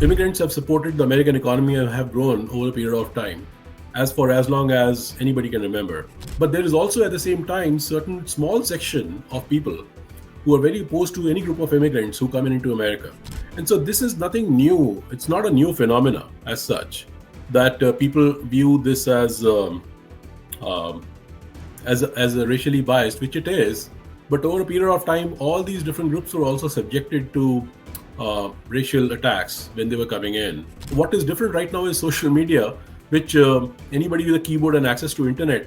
Immigrants have supported the American economy and have grown over a period of time, as for as long as anybody can remember. But there is also at the same time certain small section of people who are very opposed to any group of immigrants who come into America. And so this is nothing new. It's not a new phenomena as such that people view this um, as a racially biased, which it is. But over a period of time, all these different groups were also subjected to racial attacks when they were coming in. What is different right now is social media, which anybody with a keyboard and access to internet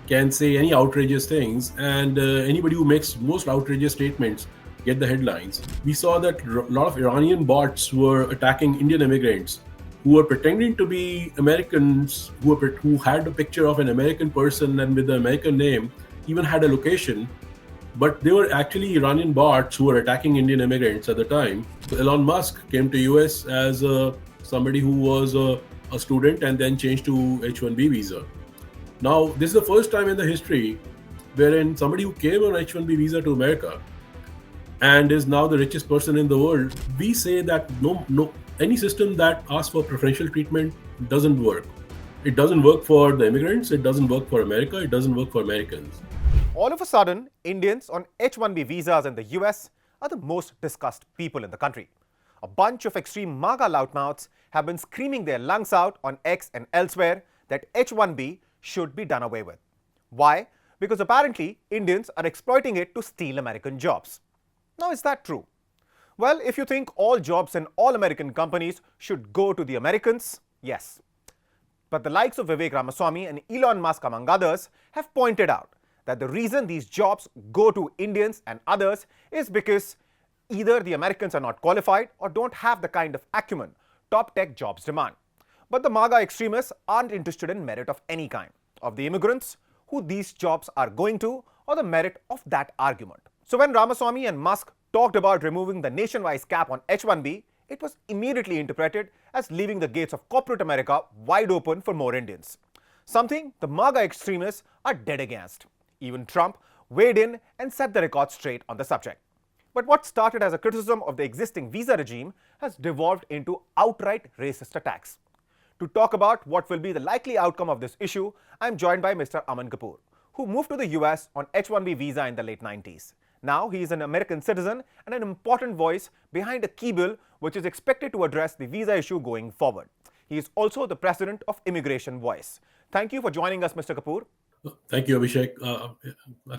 can say any outrageous things, and anybody who makes most outrageous statements get the headlines. We saw that a lot of Iranian bots were attacking Indian immigrants who were pretending to be Americans, who had a picture of an American person and with the American name, even had a location, but they were actually Iranian bots who were attacking Indian immigrants at the time. So Elon Musk came to US as somebody who was a student and then changed to H-1B visa. Now, this is the first time in the history wherein somebody who came on H-1B visa to America and is now the richest person in the world, we say that no, any system that asks for preferential treatment doesn't work. It doesn't work for the immigrants, it doesn't work for America, it doesn't work for Americans. All of a sudden, Indians on H-1B visas in the US are the most discussed people in the country. A bunch of extreme MAGA loudmouths have been screaming their lungs out on X and elsewhere that H-1B should be done away with. Why? Because apparently Indians are exploiting it to steal American jobs. Now, is that true? Well, if you think all jobs in all American companies should go to the Americans, yes. But the likes of Vivek Ramaswamy and Elon Musk, among others, have pointed out that the reason these jobs go to Indians and others is because either the Americans are not qualified or don't have the kind of acumen top tech jobs demand. But the MAGA extremists aren't interested in merit of any kind, of the immigrants who these jobs are going to, or the merit of that argument. So when Ramaswamy and Musk talked about removing the nationwide cap on H-1B, it was immediately interpreted as leaving the gates of corporate America wide open for more Indians. Something the MAGA extremists are dead against. Even Trump weighed in and set the record straight on the subject. But what started as a criticism of the existing visa regime has devolved into outright racist attacks. To talk about what will be the likely outcome of this issue, I am joined by Mr. Aman Kapoor, who moved to the US on H-1B visa in the late 90s. Now he is an American citizen and an important voice behind a key bill which is expected to address the visa issue going forward. He is also the president of Immigration Voice. Thank you for joining us, Mr. Kapoor. Thank you, Abhishek.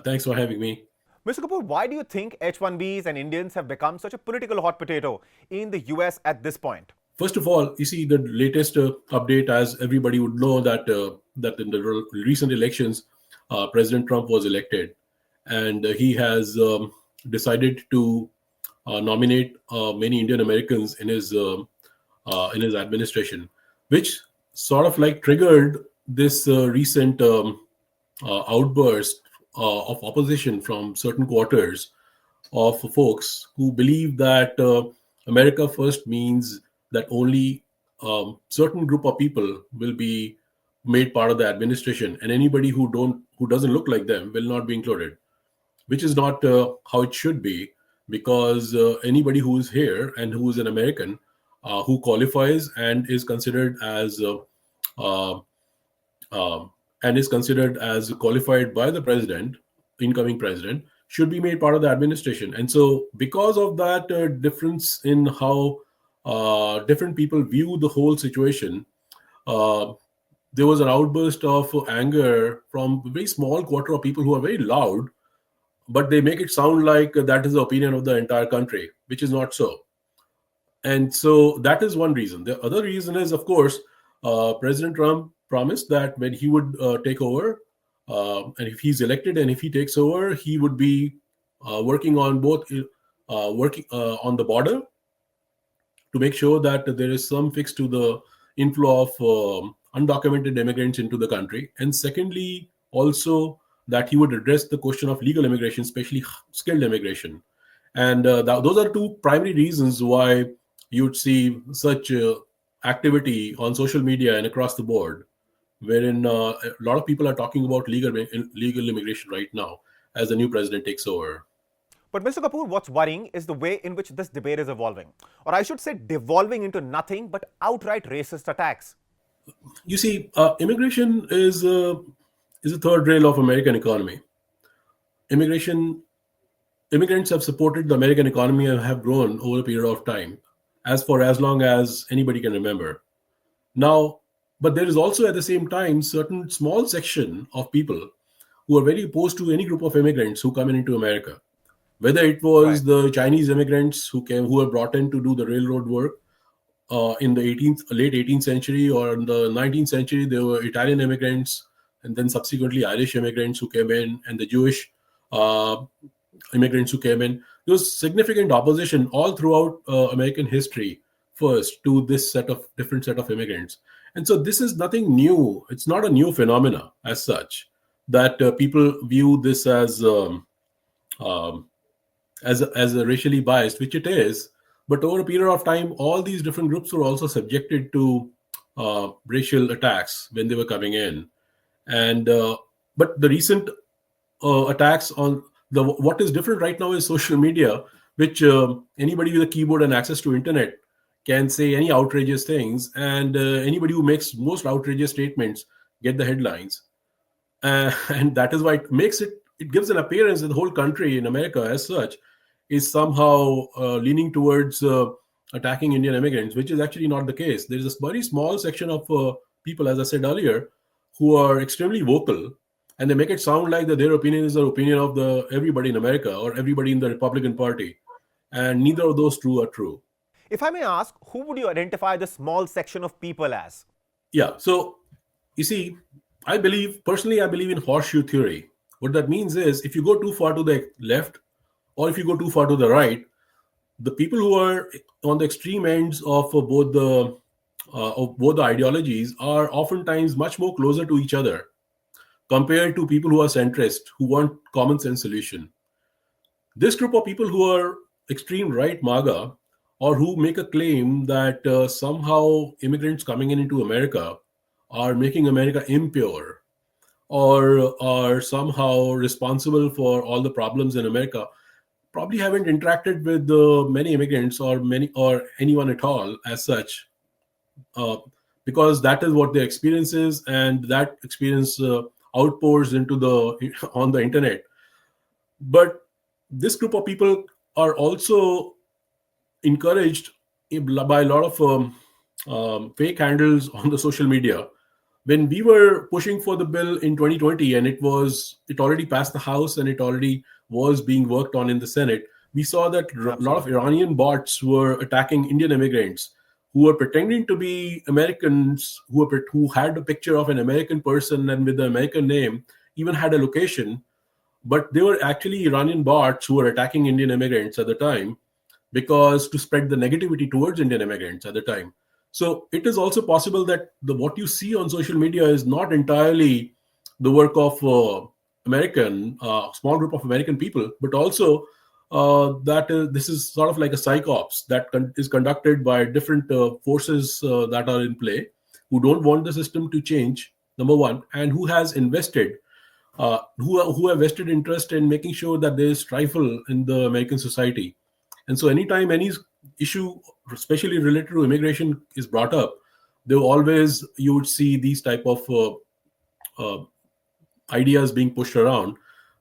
Thanks for having me. Mr. Kapoor, why do you think H-1Bs and Indians have become such a political hot potato in the US at this point? First of all, you see the latest update, as everybody would know, that in the recent elections, President Trump was elected, and he has decided to nominate many Indian Americans in his administration, which sort of like triggered this recent outburst of opposition from certain quarters of folks who believe that America first means that only certain group of people will be made part of the administration, and anybody who doesn't look like them will not be included, which is not how it should be, because anybody who is here and who is an American who qualifies and is considered as qualified by the president, incoming president, should be made part of the administration. And so because of that difference in how different people view the whole situation, there was an outburst of anger from a very small quarter of people who are very loud, but they make it sound like that is the opinion of the entire country, which is not so. And so that is one reason. The other reason is, of course, President Trump promised that when he would take over, and if he's elected and if he takes over, he would be working on on the border to make sure that there is some fix to the inflow of undocumented immigrants into the country. And secondly, also that he would address the question of legal immigration, especially skilled immigration. And those are two primary reasons why you would see such activity on social media and across the board, wherein a lot of people are talking about legal immigration right now as the new president takes over. But Mr. Kapoor, what's worrying is the way in which this debate is evolving. Or I should say, devolving into nothing but outright racist attacks. You see, immigration is a third rail of American economy. Immigration Immigrants have supported the American economy and have grown over a period of time, as long as anybody can remember. Now, but there is also at the same time certain small section of people who are very opposed to any group of immigrants who come into America. Whether it Right. was the Chinese immigrants who were brought in to do the railroad work in the late 18th century, or in the 19th century, there were Italian immigrants, and then subsequently Irish immigrants who came in, and the Jewish uh, immigrants who came in. There was significant opposition all throughout American history first to this different set of immigrants. And so this is nothing new. It's not a new phenomena as such that people view this um, as a racially biased, which it is. But over a period of time, all these different groups were also subjected to racial attacks when they were coming in. And but the recent attacks on the what is different right now is social media, which anybody with a keyboard and access to internet can say any outrageous things, and anybody who makes most outrageous statements get the headlines. And that is why it gives an appearance that the whole country in America as such is somehow leaning towards attacking Indian immigrants, which is actually not the case. There is a very small section of people, as I said earlier, who are extremely vocal, and they make it sound like that their opinion is the opinion of the everybody in America or everybody in the Republican Party, and neither of those two are true. If I may ask, who would you identify the small section of people as? Yeah. So you see, I believe in horseshoe theory. What that means is if you go too far to the left or if you go too far to the right, the people who are on the extreme ends of both the ideologies are oftentimes much more closer to each other compared to people who are centrist, who want common sense solution. This group of people who are extreme right MAGA, or who make a claim that somehow immigrants coming in into America are making America impure, or are somehow responsible for all the problems in America, probably haven't interacted with many immigrants or anyone at all as such, uh, because that is what their experience is, and that experience outpours into the on the internet. But this group of people are also encouraged by a lot of fake handles on the social media. When we were pushing for the bill in 2020, and it already passed the House and it already was being worked on in the Senate, we saw that a lot of Absolutely. Iranian bots were attacking Indian immigrants who were pretending to be Americans, who had a picture of an American person and with the American name, even had a location, but they were actually Iranian bots who were attacking Indian immigrants at the time, because to spread the negativity towards Indian immigrants at the time. So it is also possible that the what you see on social media is not entirely the work of American small group of American people, but also this is sort of like a psychops that is conducted by different forces that are in play, who don't want the system to change. Number one, and who has invested who have vested interest in making sure that there is trifle in the American society. And so, anytime any issue, especially related to immigration, is brought up, there always you would see these type of uh, ideas being pushed around,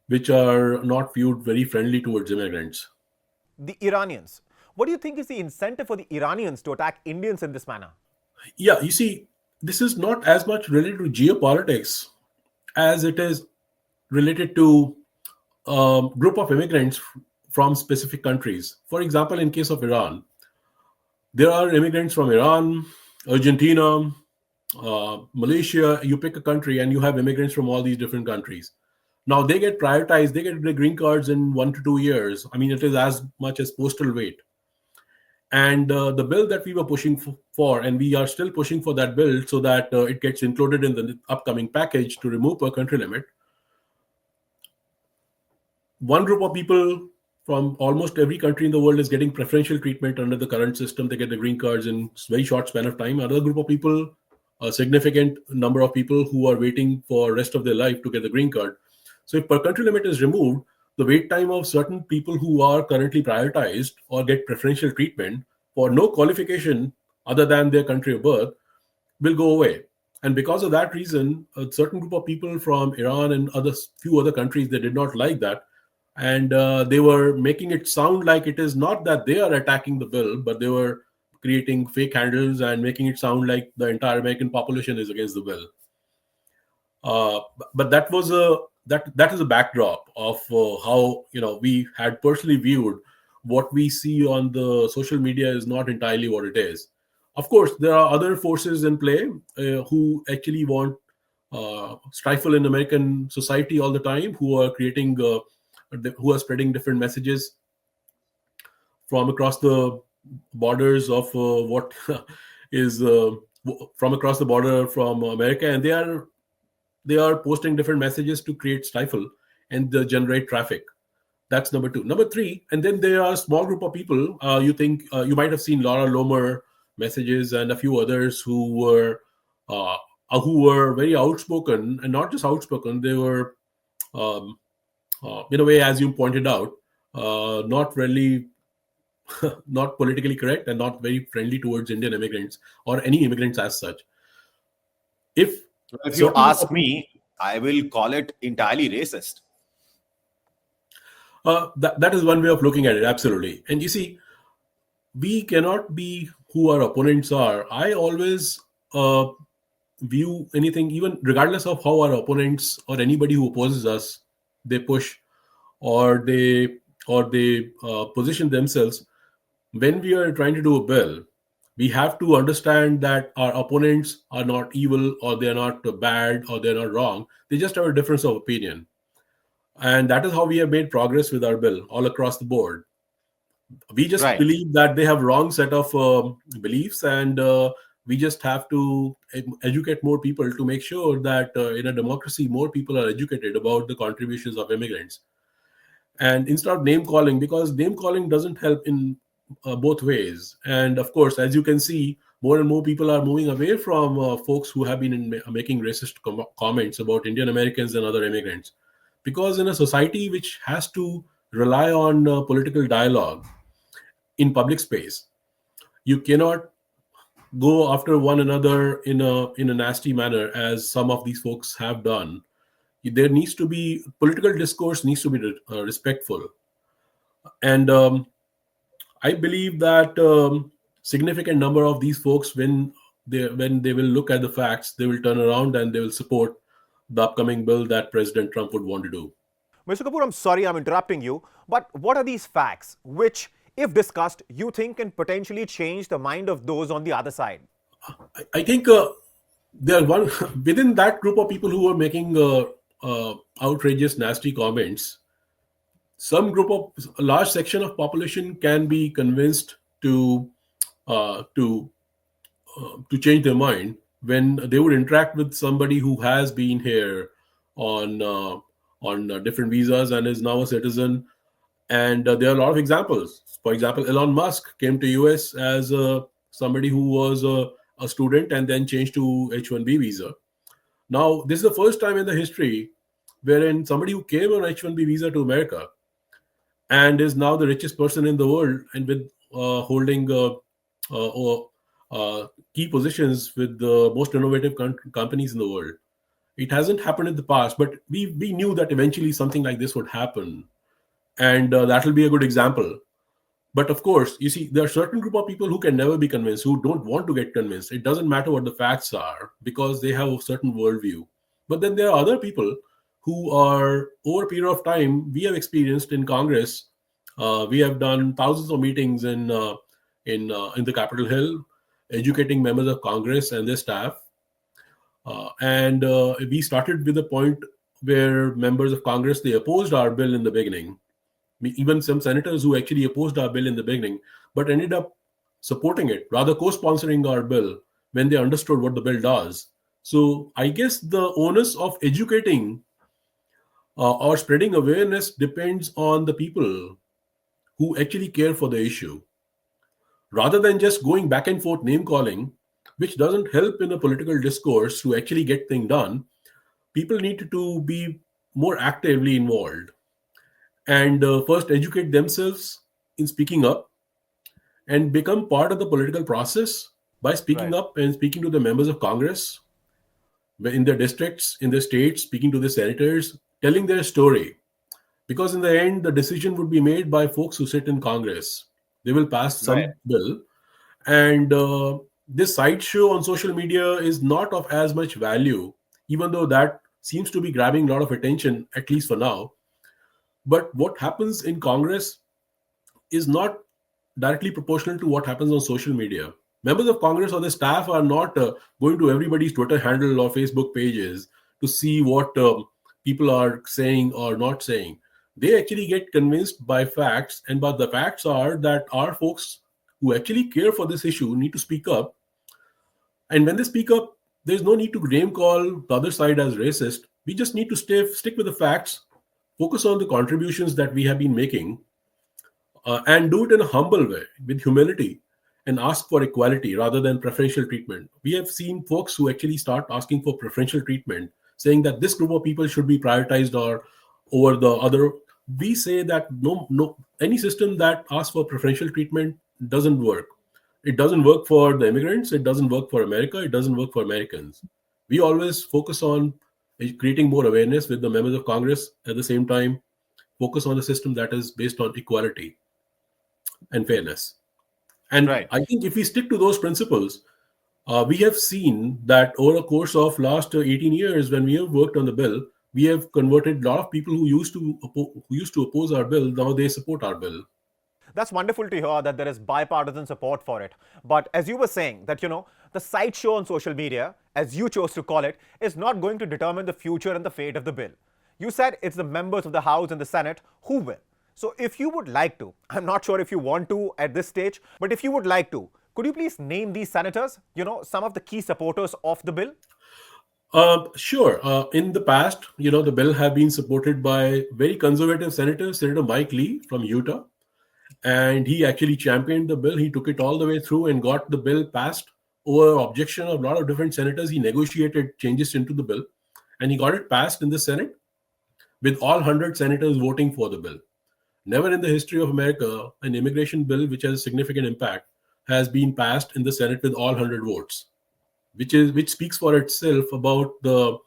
which are not viewed very friendly towards immigrants. The Iranians. What do you think is the incentive for the Iranians to attack Indians in this manner? Yeah, you see, this is not as much related to geopolitics as it is related to group of immigrants from specific countries. For example, in case of Iran, there are immigrants from Iran, Argentina, Malaysia. You pick a country, and you have immigrants from all these different countries. Now they get prioritized. They get the green cards in 1 to 2 years. I mean, it is as much as postal wait. And the bill that we were pushing for, and we are still pushing for that bill so that it gets included in the upcoming package to remove per country limit. One group of people from almost every country in the world is getting preferential treatment under the current system. They get the green cards in very short span of time. Another group of people, a significant number of people who are waiting for rest of their life to get the green card. So if per country limit is removed, the wait time of certain people who are currently prioritized or get preferential treatment for no qualification other than their country of birth will go away. And because of that reason, a certain group of people from Iran and other few other countries, they did not like that, and they were making it sound like it is not that they are attacking the bill, but they were creating fake handles and making it sound like the entire American population is against the bill. But that is a backdrop of how we had personally viewed what we see on the social media is not entirely what it is. Of course, there are other forces in play who actually want stifle in American society all the time, who are who are spreading different messages from across the borders of what is from across the border from America, and they are posting different messages to create stifle and generate traffic. That's number two. Number three, and then there are a small group of people. You might have seen Laura Lomer messages and a few others uh, who were very outspoken, and not just outspoken. They were, um, in a way, as you pointed out, not really not politically correct and not very friendly towards Indian immigrants or any immigrants as such. If If you certain ask me, I will call it entirely racist. that is one way of looking at it, absolutely. And you see, we cannot be who our opponents are. I always view anything, even regardless of how our opponents or anybody who opposes us, they push or they position themselves. When we are trying to do a bill, we have to understand that our opponents are not evil or they're not bad or they're not wrong. They just have a difference of opinion. And that is how we have made progress with our bill all across the board. We just Right. believe that they have wrong set of beliefs, and we just have to educate more people to make sure that in a democracy, more people are educated about the contributions of immigrants. And instead of name calling, because name calling doesn't help in both ways. And of course, as you can see, more and more people are moving away from folks who have been making racist comments about Indian Americans and other immigrants, because in a society which has to rely on political dialogue in public space, you cannot go after one another in a nasty manner as some of these folks have done. There needs to be political discourse, needs to be respectful. And I believe that significant number of these folks, when they will look at the facts, they will turn around and they will support the upcoming bill that President Trump would want to do. Mr. Kapoor, I'm sorry I'm interrupting you, but what are these facts which, if discussed, you think can potentially change the mind of those on the other side? I think there are one within that group of people who are making outrageous, nasty comments. Some group of a large section of population can be convinced to uh, to to change their mind when they would interact with somebody who has been here on different visas and is now a citizen. And there are a lot of examples. For example, Elon Musk came to US as somebody who was a student and then changed to H-1B visa. Now, this is the first time in the history wherein somebody who came on H-1B visa to America and is now the richest person in the world, and with holding uh, key positions with the most innovative companies in the world. It hasn't happened in the past, but we knew that eventually something like this would happen, and that will be a good example. But of course, you see, there are certain group of people who can never be convinced, who don't want to get convinced. It doesn't matter what the facts are because they have a certain worldview. But then there are other people who are, over a period of time, we have experienced in Congress. We have done thousands of meetings in the Capitol Hill, educating members of Congress and their staff. And we started with a point where members of Congress, they opposed our bill in the beginning. Even some senators who actually opposed our bill in the beginning, but ended up supporting it, rather co-sponsoring our bill when they understood what the bill does. So I guess the onus of educating or spreading awareness depends on the people who actually care for the issue, rather than just going back and forth name calling, which doesn't help in a political discourse to actually get things done. People need to be more actively involved. and first educate themselves in speaking up and become part of the political process by speaking Right. up and speaking to the members of Congress in their districts, in their states, speaking to the senators, telling their story. Because in the end, the decision would be made by folks who sit in Congress. They will pass Right. some bill, and this sideshow on social media is not of as much value, even though that seems to be grabbing a lot of attention, at least for now. But what happens in Congress is not directly proportional to what happens on social media. Members of Congress or the staff are not going to everybody's Twitter handle or Facebook pages to see what people are saying or not saying. They actually get convinced by facts, and but the facts are that our folks who actually care for this issue need to speak up. And when they speak up, there's no need to name call the other side as racist. We just need to stick with the facts, focus on the contributions that we have been making, and do it in a humble way with humility and ask for equality rather than preferential treatment. We have seen folks who actually start asking for preferential treatment, saying that this group of people should be prioritized or over the other. We say that no, any system that asks for preferential treatment doesn't work. It doesn't work for the immigrants. It doesn't work for America. It doesn't work for Americans. We always focus on creating more awareness with the members of Congress. At the same time, focus on a system that is based on equality and fairness. And Right. I think if we stick to those principles, we have seen that over a course of last 18 years, when we have worked on the bill, we have converted a lot of people who used to oppose our bill. Now they support our bill. That's wonderful to hear that there is bipartisan support for it. But as you were saying, that, the sideshow on social media, as you chose to call it, is not going to determine the future and the fate of the bill. You said it's the members of the House and the Senate who will. So if you would like to, I'm not sure if you want to at this stage, but if you would like to, could you please name these senators, some of the key supporters of the bill? Sure. In the past, the bill have been supported by very conservative senators, Senator Mike Lee from Utah, and he actually championed the bill. He took it all the way through and got the bill passed over objection of a lot of different senators. He negotiated changes into the bill, and he got it passed in the Senate with all 100 senators voting for the bill. Never in the history of America, an immigration bill which has significant impact has been passed in the Senate with all 100 votes, which speaks for itself about the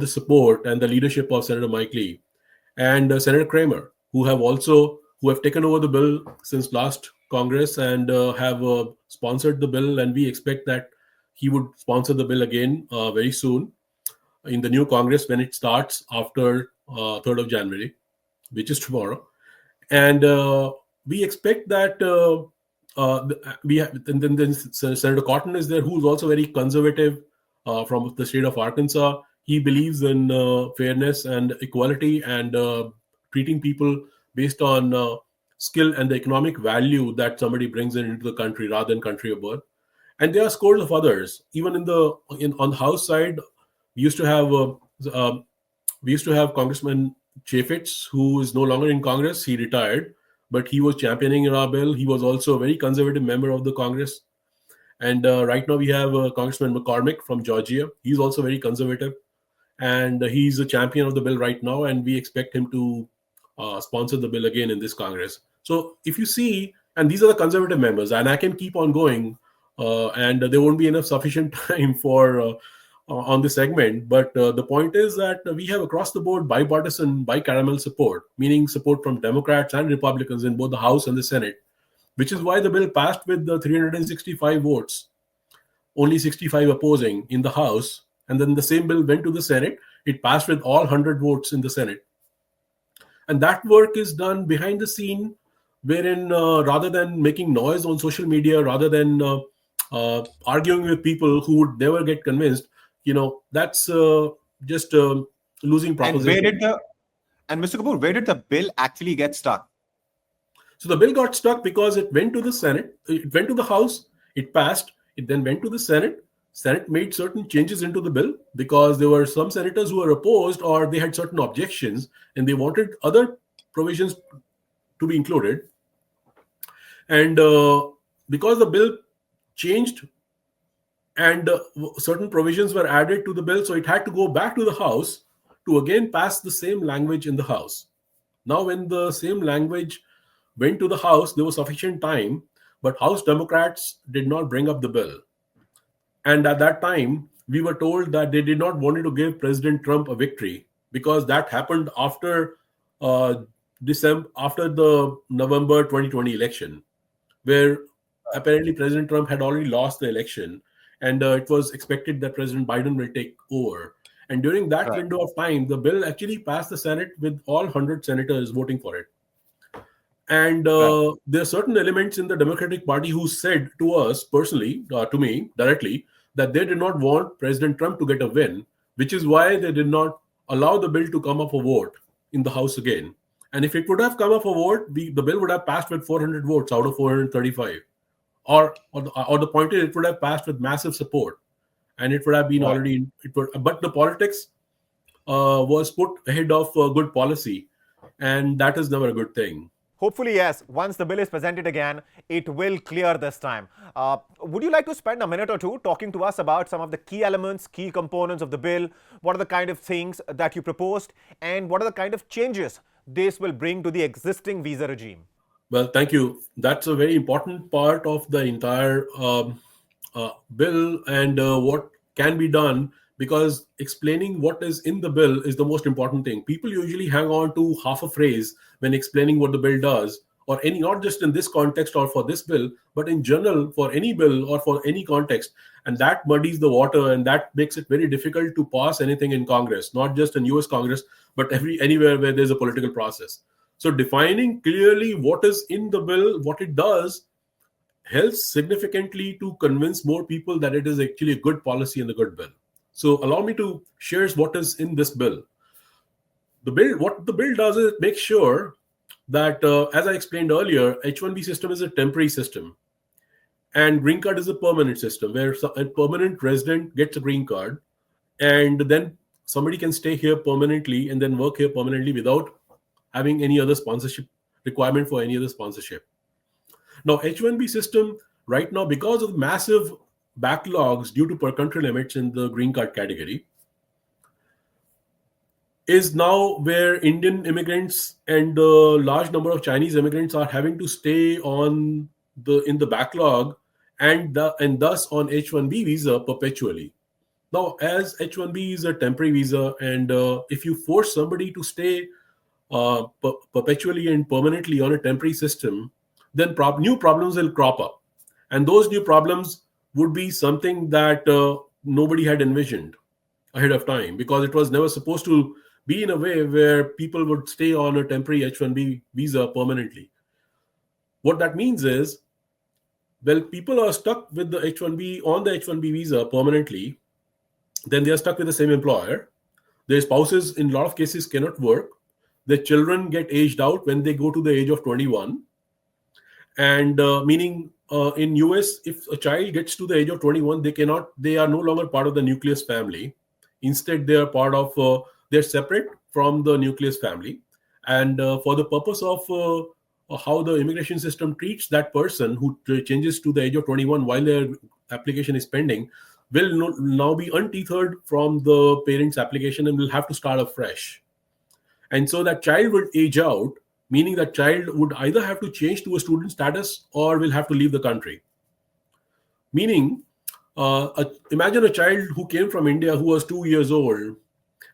support and the leadership of Senator Mike Lee and Senator Kramer, who have taken over the bill since last Congress and have sponsored the bill, and we expect that he would sponsor the bill again very soon in the new Congress when it starts after 3rd of January, which is tomorrow. And we expect that we have, and then Senator Cotton is there, who is also very conservative from the state of Arkansas. He believes in fairness and equality and treating people based on skill and the economic value that somebody brings into the country rather than country of birth. And there are scores of others. Even on the House side, we used to have Congressman Chaffetz, who is no longer in Congress. He retired, but he was championing our bill. He was also a very conservative member of the Congress. And right now we have Congressman McCormick from Georgia. He's also very conservative, and he's a champion of the bill right now. And we expect him to sponsor the bill again in this Congress. So if you see, and these are the conservative members, and I can keep on going, and there won't be enough sufficient time for on this segment. But the point is that we have across the board bipartisan, bicameral support, meaning support from Democrats and Republicans in both the House and the Senate, which is why the bill passed with the 365 votes, only 65 opposing in the House. And then the same bill went to the Senate. It passed with all 100 votes in the Senate. And that work is done behind the scene, wherein rather than making noise on social media, rather than arguing with people who would never get convinced, that's just losing And where proposition. did the and Mr. Kapoor, where did the bill actually get stuck? So the bill got stuck because it went to the Senate, it went to the House, it passed, it then went to the Senate. Senate made certain changes into the bill because there were some senators who were opposed or they had certain objections and they wanted other provisions to be included. And because the bill changed and certain provisions were added to the bill, so it had to go back to the House to again pass the same language in the House. Now, when the same language went to the House, there was sufficient time, but House Democrats did not bring up the bill. And at that time, we were told that they did not want to give President Trump a victory because that happened after December, after the November 2020 election, where apparently President Trump had already lost the election, and it was expected that President Biden will take over. And during that Right. window of time, the bill actually passed the Senate with all 100 senators voting for it. And Right. there are certain elements in the Democratic Party who said to us personally, to me directly, that they did not want President Trump to get a win, which is why they did not allow the bill to come up for vote in the House again. And if it would have come up for vote, the bill would have passed with 400 votes out of 435. Or the point is, it would have passed with massive support, and it would have been Right. already. But the politics was put ahead of good policy, and that is never a good thing. Hopefully, yes, once the bill is presented again, it will clear this time. Would you like to spend a minute or two talking to us about some of the key elements, key components of the bill? What are the kind of things that you proposed, and what are the kind of changes this will bring to the existing visa regime? Well, thank you. That's a very important part of the entire bill and what can be done, because explaining what is in the bill is the most important thing. People usually hang on to half a phrase when explaining what the bill does, or any, not just in this context or for this bill, but in general for any bill or for any context. And that muddies the water, and that makes it very difficult to pass anything in Congress, not just in US Congress, but anywhere where there's a political process. So defining clearly what is in the bill, what it does, helps significantly to convince more people that it is actually a good policy and a good bill. So allow me to share what is in this bill. What the bill does is it makes sure that, as I explained earlier, H-1B system is a temporary system, and green card is a permanent system where a permanent resident gets a green card, and then somebody can stay here permanently and then work here permanently without having any other sponsorship requirement for any other sponsorship. Now, H-1B system right now, because of massive backlogs due to per country limits in the green card category, is now where Indian immigrants and a large number of Chinese immigrants are having to stay in the backlog and thus on H-1B visa perpetually. Now, as H-1B is a temporary visa, and if you force somebody to stay perpetually and permanently on a temporary system, then new problems will crop up. And those new problems would be something that nobody had envisioned ahead of time, because it was never supposed to be in a way where people would stay on a temporary H-1B visa permanently. What that means is, well, people are stuck with the H-1B on the H-1B visa permanently, then they are stuck with the same employer. Their spouses, in a lot of cases, cannot work. Their children get aged out when they go to the age of 21. And meaning in US, if a child gets to the age of 21, they are no longer part of the nucleus family. Instead, they are they're separate from the nucleus family. And for the purpose of how the immigration system treats that person who changes to the age of 21 while their application is pending, will now be untethered from the parent's application and will have to start afresh. And so that child would age out, meaning that child would either have to change to a student status or will have to leave the country. Meaning, imagine a child who came from India who was 2 years old,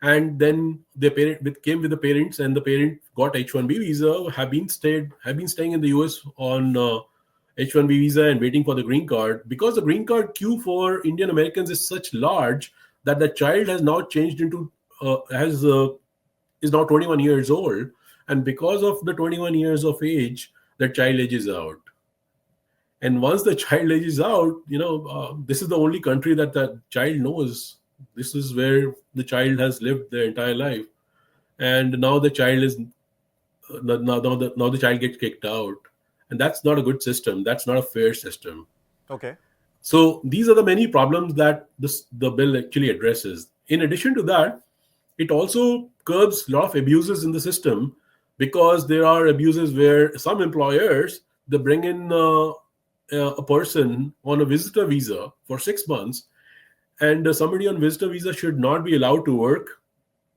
and then their parent came with the parents, and the parent got H-1B visa, have been staying in the US on H-1B visa and waiting for the green card. Because the green card queue for Indian Americans is such large that the child has now changed into is now 21 years old, and because of the 21 years of age, the child ages out. And once the child ages out, this is the only country that the child knows. This is where the child has lived their entire life, and now the child is now the child gets kicked out, and that's not a good system. That's not a fair system. Okay. So these are the many problems that the bill actually addresses. In addition to that, it also curbs a lot of abuses in the system, because there are abuses where some employers, they bring in a person on a visitor visa for 6 months, and somebody on visitor visa should not be allowed to work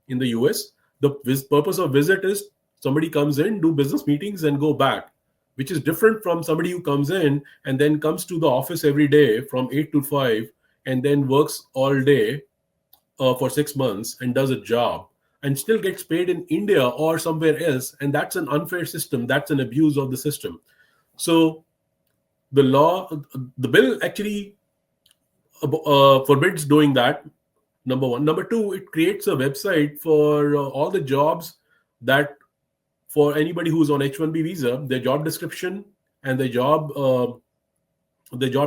in the US. The purpose of visit is somebody comes in, do business meetings, and go back, which is different from somebody who comes in and then comes to the office every day from 8 to 5 and then works all day for 6 months and does a job and still gets paid in India or somewhere else. And that's an unfair system. That's an abuse of the system. So the bill actually forbids doing that. Number one. Number two, it creates a website for all the jobs that for anybody who's on H-1B visa, their job description and the job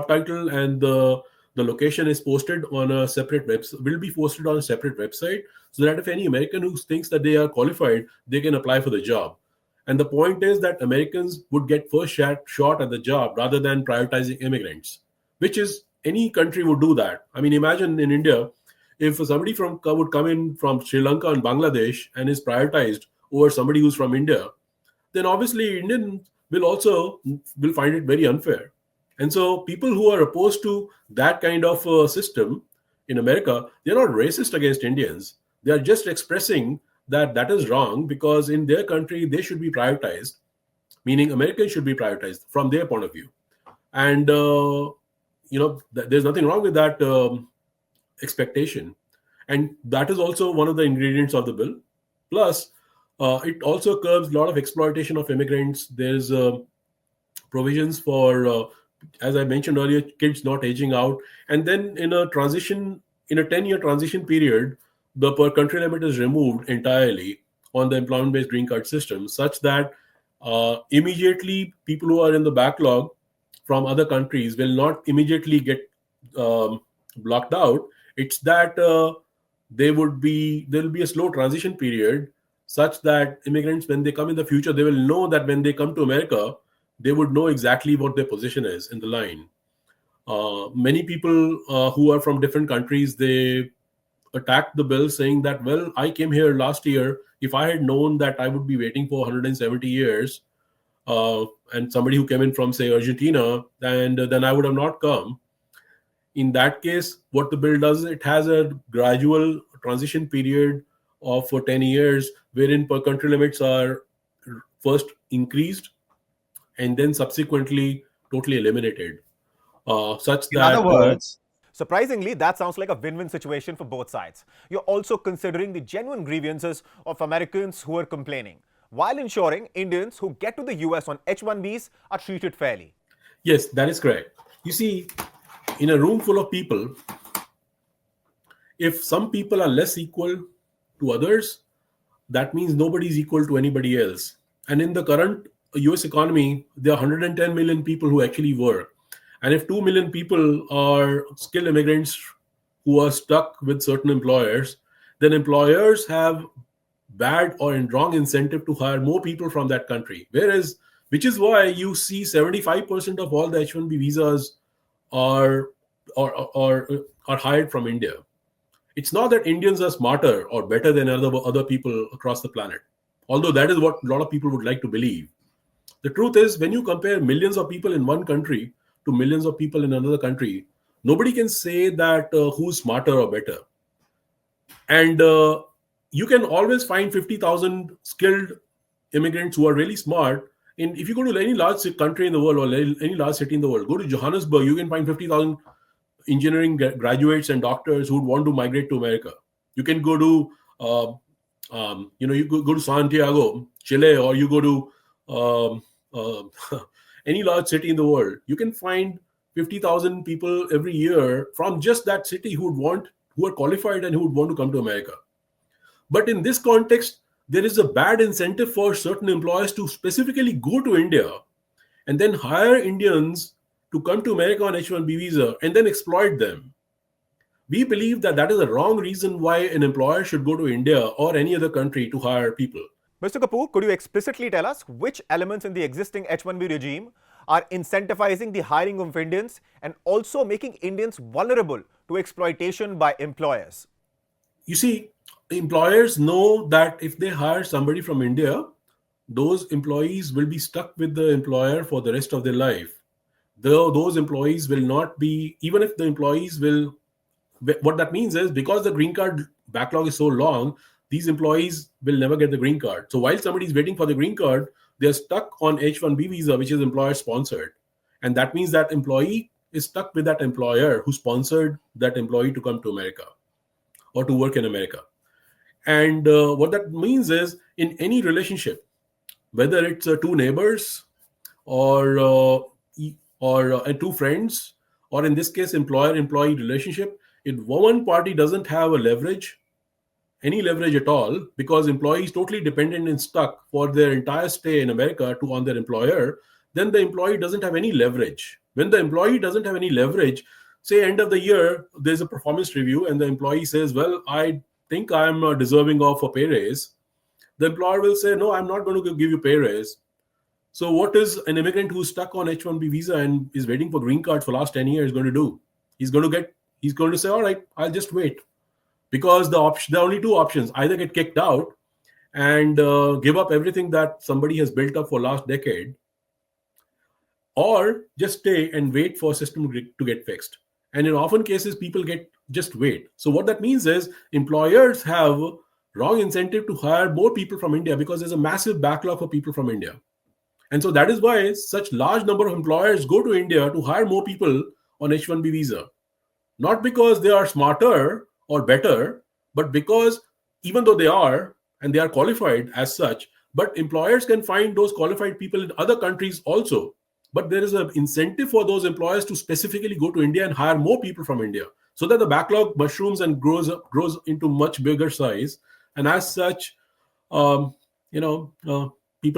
title and the location is posted on a separate website, will be posted on a separate website, so that if any American who thinks that they are qualified, they can apply for the job. And the point is that Americans would get first shot at the job rather than prioritizing immigrants, which is any country would do that. I mean, imagine in India, if somebody would come in from Sri Lanka and Bangladesh and is prioritized over somebody who's from India, then obviously Indians will find it very unfair. And so people who are opposed to that kind of system in America, they're not racist against Indians. They are just expressing that that is wrong because in their country, they should be prioritized, meaning Americans should be prioritized from their point of view. And, there's nothing wrong with that expectation. And that is also one of the ingredients of the bill. Plus, it also curbs a lot of exploitation of immigrants. There's provisions for, as I mentioned earlier, kids not aging out. And then in a 10-year transition period, the per country limit is removed entirely on the employment-based green card system, such that immediately people who are in the backlog from other countries will not immediately get blocked out. It's that there will be a slow transition period, such that immigrants, when they come in the future, they will know that when they come to America, they would know exactly what their position is in the line. Many people who are from different countries, they attacked the bill saying that, well, I came here last year. If I had known that I would be waiting for 170 years, and somebody who came in from, say, Argentina, and then I would have not come. In that case, what the bill does, it has a gradual transition period of for 10 years, wherein per country limits are first increased and then subsequently totally eliminated. In other words, Surprisingly, that sounds like a win-win situation for both sides. You're also considering the genuine grievances of Americans who are complaining, while ensuring Indians who get to the US on H-1Bs are treated fairly. Yes, that is correct. You see, in a room full of people, if some people are less equal to others, that means nobody is equal to anybody else. And in the current US economy, there are 110 million people who actually work. And if 2 million people are skilled immigrants who are stuck with certain employers, then employers have bad or wrong incentive to hire more people from that country. Which is why you see 75% of all the H-1B visas are hired from India. It's not that Indians are smarter or better than other people across the planet, although that is what a lot of people would like to believe. The truth is, when you compare millions of people in one country to millions of people in another country, nobody can say that who's smarter or better. And you can always find 50,000 skilled immigrants who are really smart. And if you go to any large country in the world or any large city in the world, go to Johannesburg, you can find 50,000 engineering graduates and doctors who would want to migrate to America. You can go to, you go to Santiago, Chile, or you go to any large city in the world. You can find 50,000 people every year from just that city who are qualified and who would want to come to America. But in this context, there is a bad incentive for certain employers to specifically go to India and then hire Indians to come to America on H-1B visa and then exploit them. We believe that that is a wrong reason why an employer should go to India or any other country to hire people. Mr. Kapoor, could you explicitly tell us which elements in the existing H-1B regime are incentivizing the hiring of Indians and also making Indians vulnerable to exploitation by employers? You see, employers know that if they hire somebody from India, those employees will be stuck with the employer for the rest of their life. Those employees will not be, even if the employees will, what that means is because the green card backlog is so long, these employees will never get the green card. So while somebody is waiting for the green card, they're stuck on H-1B visa, which is employer sponsored. And that means that employee is stuck with that employer who sponsored that employee to come to America or to work in America. And what that means is, in any relationship, whether it's two neighbors or two friends, or in this case, employer-employee relationship, if one party doesn't have any leverage at all, because employee is totally dependent and stuck for their entire stay in America on their employer, then the employee doesn't have any leverage. When the employee doesn't have any leverage, say end of the year, there's a performance review and the employee says, well, I think I'm deserving of a pay raise. The employer will say, no, I'm not going to give you pay raise. So what is an immigrant who's stuck on H-1B visa and is waiting for green card for last 10 years going to do? He's going to say, all right, I'll just wait. Because there are only two options: either get kicked out and give up everything that somebody has built up for last decade, or just stay and wait for a system to get fixed. And in often cases, people just wait. So what that means is employers have wrong incentive to hire more people from India, because there's a massive backlog for people from India. And so that is why such large number of employers go to India to hire more people on H-1B visa. Not because they are smarter or better, but because even though they are, and they are qualified as such, but employers can find those qualified people in other countries also. But there is an incentive for those employers to specifically go to India and hire more people from India, so that the backlog mushrooms and grows into much bigger size. And as such, people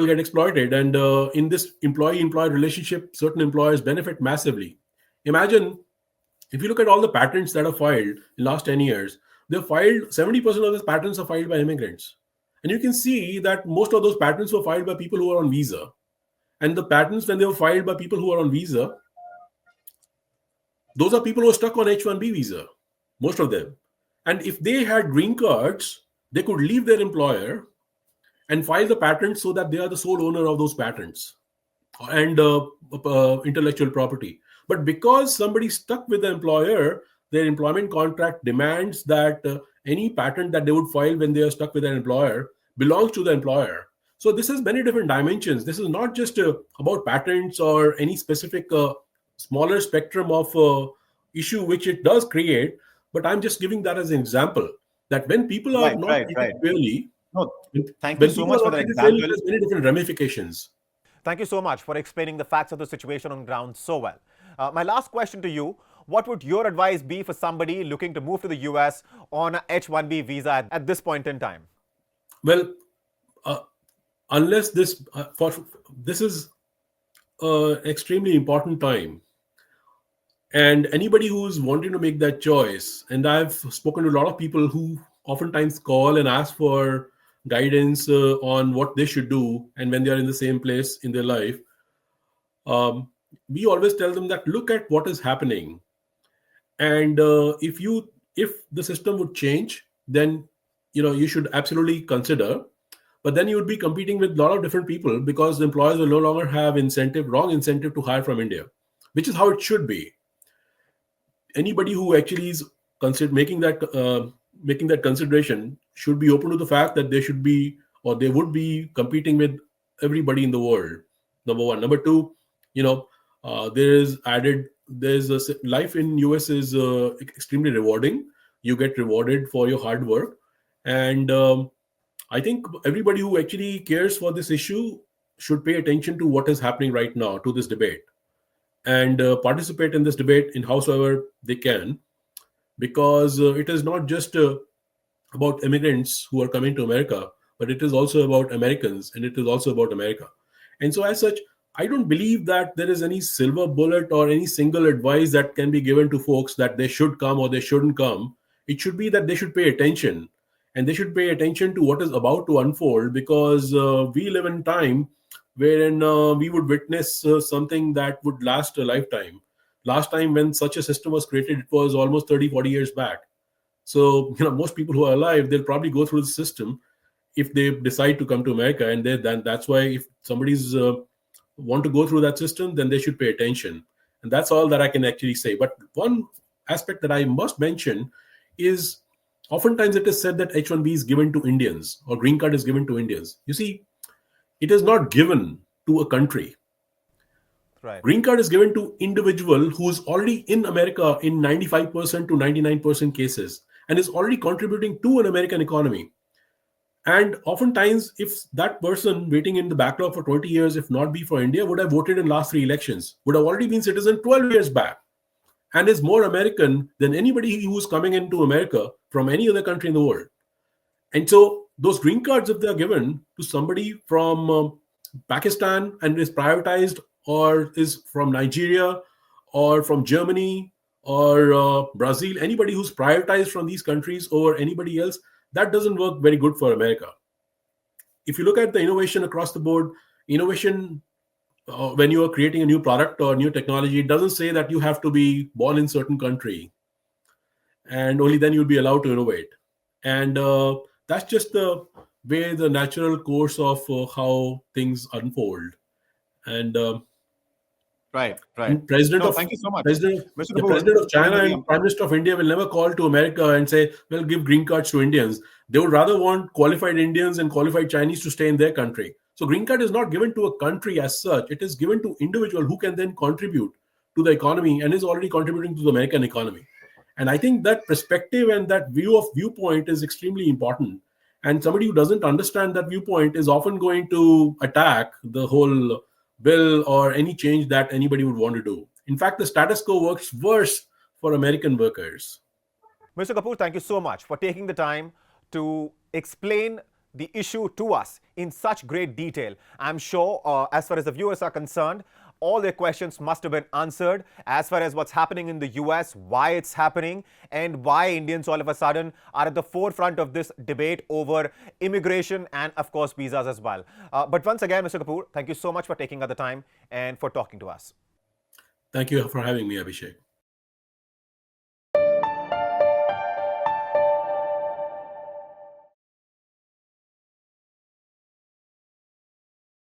get exploited. And in this employee-employer relationship, certain employers benefit massively. Imagine, if you look at all the patents that are filed in the last 10 years, 70% of those patents are filed by immigrants. And you can see that most of those patents were filed by people who are on visa. And the patents, when they were filed by people who are on visa, those are people who are stuck on H-1B visa, most of them. And if they had green cards, they could leave their employer and file the patents so that they are the sole owner of those patents and intellectual property. But because somebody's stuck with the employer, their employment contract demands that any patent that they would file when they are stuck with their employer belongs to the employer. So this has many different dimensions. This is not just about patents or any specific smaller spectrum of issue which it does create, but I'm just giving that as an example, that when people are not treated fairly, no, thank you so much for that example. There's many different ramifications. Thank you so much for explaining the facts of the situation on ground so well. My last question to you: what would your advice be for somebody looking to move to the US on a H-1B visa at this point in time? Well, unless this is an extremely important time, and anybody who's wanting to make that choice, and I've spoken to a lot of people who oftentimes call and ask for guidance on what they should do, and when they are in the same place in their life, we always tell them that look at what is happening, and if the system would change, then you should absolutely consider. But then you would be competing with a lot of different people, because the employers will no longer have wrong incentive to hire from India, which is how it should be. Anybody who actually is making that consideration should be open to the fact that they would be competing with everybody in the world. Number one. Number two, there's life in US is extremely rewarding. You get rewarded for your hard work, and I think everybody who actually cares for this issue should pay attention to what is happening right now, to this debate, and participate in this debate in howsoever they can, because it is not just about immigrants who are coming to America, but it is also about Americans, and it is also about America. And so as such, I don't believe that there is any silver bullet or any single advice that can be given to folks that they should come or they shouldn't come. It should be that they should pay attention, and they should pay attention to what is about to unfold, because we live in time wherein we would witness something that would last a lifetime. Last time when such a system was created, it was almost 30, 40 years back. So, most people who are alive, they'll probably go through the system if they decide to come to America. And then that's why if somebody's want to go through that system, then they should pay attention. And that's all that I can actually say. But one aspect that I must mention is oftentimes it is said that H1B is given to Indians or green card is given to Indians. You see, it is not given to a country. Right. Green card is given to individual who is already in America in 95% to 99% cases and is already contributing to an American economy. And oftentimes, if that person waiting in the backlog for 20 years, if not be for India, would have voted in last 3 elections, would have already been citizen 12 years back, and is more American than anybody who's coming into America from any other country in the world. And so those green cards, if they're given to somebody from Pakistan and is privatized, or is from Nigeria or from Germany or Brazil, anybody who's prioritized from these countries over anybody else, that doesn't work very good for America. If you look at the innovation across the board, innovation, when you are creating a new product or new technology, it doesn't say that you have to be born in certain country and only then you'll be allowed to innovate. And that's just the way, the natural course of how things unfold. And Right. President No, of thank you so much. President, Mr. the Kapoor, president of coming China to the and Prime Minister of India will never call to America and say, well, give green cards to Indians. They would rather want qualified Indians and qualified Chinese to stay in their country. So green card is not given to a country as such. It is given to individual who can then contribute to the economy and is already contributing to the American economy. And I think that perspective and that viewpoint is extremely important. And somebody who doesn't understand that viewpoint is often going to attack the whole bill or any change that anybody would want to do. In fact, the status quo works worse for American workers. Mr. Kapoor, thank you so much for taking the time to explain the issue to us in such great detail. I'm sure, as far as the viewers are concerned, all their questions must have been answered as far as what's happening in the US, why it's happening, and why Indians all of a sudden are at the forefront of this debate over immigration and, of course, visas as well. But once again, Mr. Kapoor, thank you so much for taking the time and for talking to us. Thank you for having me, Abhishek.